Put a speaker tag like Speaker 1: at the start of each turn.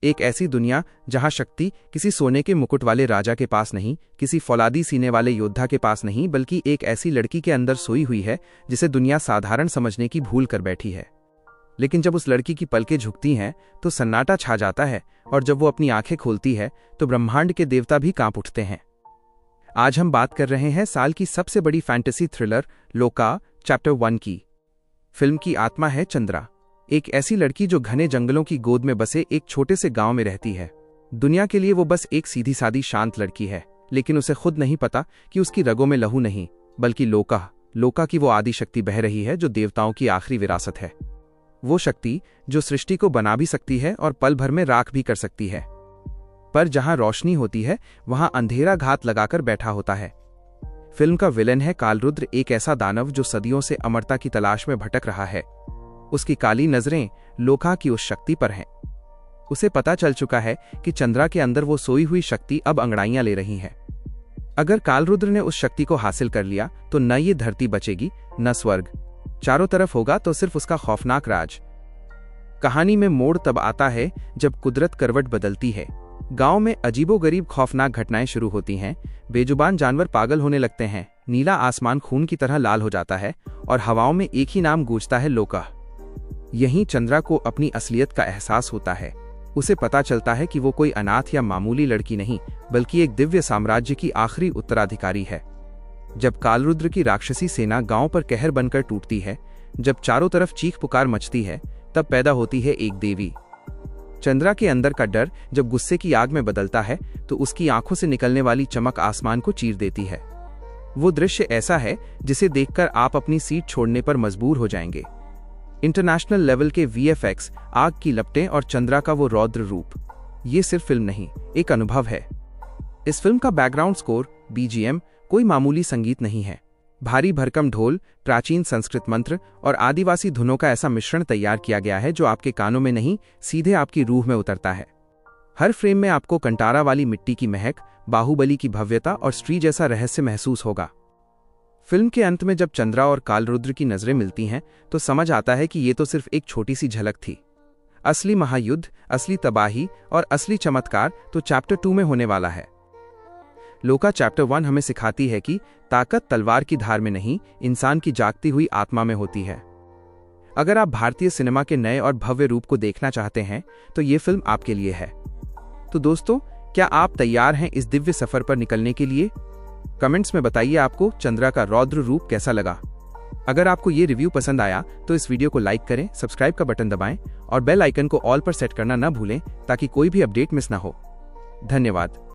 Speaker 1: एक ऐसी दुनिया जहां शक्ति किसी सोने के मुकुट वाले राजा के पास नहीं, किसी फौलादी सीने वाले योद्धा के पास नहीं, बल्कि एक ऐसी लड़की के अंदर सोई हुई है जिसे दुनिया साधारण समझने की भूल कर बैठी है। लेकिन जब उस लड़की की पलकें झुकती हैं तो सन्नाटा छा जाता है, और जब वो अपनी आंखें खोलती है तो ब्रह्मांड के देवता भी कांप उठते हैं। आज हम बात कर रहे हैं साल की सबसे बड़ी फैंटेसी थ्रिलर लोका चैप्टर 1 की। फिल्म की आत्मा है चंद्रा, एक ऐसी लड़की जो घने जंगलों की गोद में बसे एक छोटे से गांव में रहती है। दुनिया के लिए वो बस एक सीधी सादी शांत लड़की है, लेकिन उसे खुद नहीं पता कि उसकी रगों में लहू नहीं, बल्कि लोका की वो आदि शक्ति बह रही है जो देवताओं की आखिरी विरासत है। वो शक्ति जो सृष्टि को बना भी सकती है और पल भर में राख भी कर सकती है। पर जहां रोशनी होती है वहां अंधेरा घात लगाकर बैठा होता है। फिल्म का विलेन है कालरुद्र, एक ऐसा दानव जो सदियों से अमरता की तलाश में भटक रहा है। उसकी काली नजरें लोका की उस शक्ति पर हैं। उसे पता चल चुका है कि चंद्रा के अंदर वो सोई हुई शक्ति अब अंगड़ाइयां ले रही है। अगर कालरुद्र ने उस शक्ति को हासिल कर लिया तो न ये धरती बचेगी न स्वर्ग। चारों तरफ होगा तो सिर्फ उसका खौफनाक राज। कहानी में मोड़ तब आता है जब कुदरत करवट बदलती है। गांव में अजीबोगरीब खौफनाक घटनाएं शुरू होती हैं। बेजुबान जानवर पागल होने लगते हैं, नीला आसमान खून की तरह लाल हो जाता है और हवाओं में एक ही नाम गूंजता है, लोका। यहीं चंद्रा को अपनी असलियत का एहसास होता है। उसे पता चलता है कि वो कोई अनाथ या मामूली लड़की नहीं, बल्कि एक दिव्य साम्राज्य की आखिरी उत्तराधिकारी है। जब कालरुद्र की राक्षसी सेना गांव पर कहर बनकर टूटती है, जब चारों तरफ चीख पुकार मचती है, तब पैदा होती है एक देवी। चंद्रा के अंदर का डर जब गुस्से की आग में बदलता है तो उसकी आंखों से निकलने वाली चमक आसमान को चीर देती है। वो दृश्य ऐसा है जिसे देखकर आप अपनी सीट छोड़ने पर मजबूर हो जाएंगे। इंटरनेशनल लेवल के VFX, आग की लपटें और चंद्रा का वो रौद्र रूप, ये सिर्फ फिल्म नहीं, एक अनुभव है। इस फिल्म का बैकग्राउंड स्कोर BGM कोई मामूली संगीत नहीं है। भारी भरकम ढोल, प्राचीन संस्कृत मंत्र और आदिवासी धुनों का ऐसा मिश्रण तैयार किया गया है जो आपके कानों में नहीं, सीधे आपकी रूह में उतरता है। हर फ्रेम में आपको कंटारा वाली मिट्टी की महक, बाहुबली की भव्यता और स्त्री जैसा रहस्य महसूस होगा। फिल्म के अंत में जब चंद्रा और कालरुद्र की नजरें मिलती हैं तो समझ आता है कि ये तो सिर्फ एक छोटी सी झलक थी। असली महायुद्ध, असली तबाही और असली चमत्कार तो चैप्टर 2 में होने वाला है। लोका चैप्टर 1 हमें सिखाती है कि ताकत तलवार की धार में नहीं, इंसान की जागती हुई आत्मा में होती है। अगर आप भारतीय सिनेमा के नए और भव्य रूप को देखना चाहते हैं तो ये फिल्म आपके लिए है। तो दोस्तों, क्या आप तैयार हैं इस दिव्य सफर पर निकलने के लिए? कमेंट्स में बताइए आपको चंद्रा का रौद्र रूप कैसा लगा। अगर आपको ये रिव्यू पसंद आया तो इस वीडियो को लाइक करें, सब्सक्राइब का बटन दबाएं और बेल आइकन को ऑल पर सेट करना न भूलें ताकि कोई भी अपडेट मिस ना हो। धन्यवाद।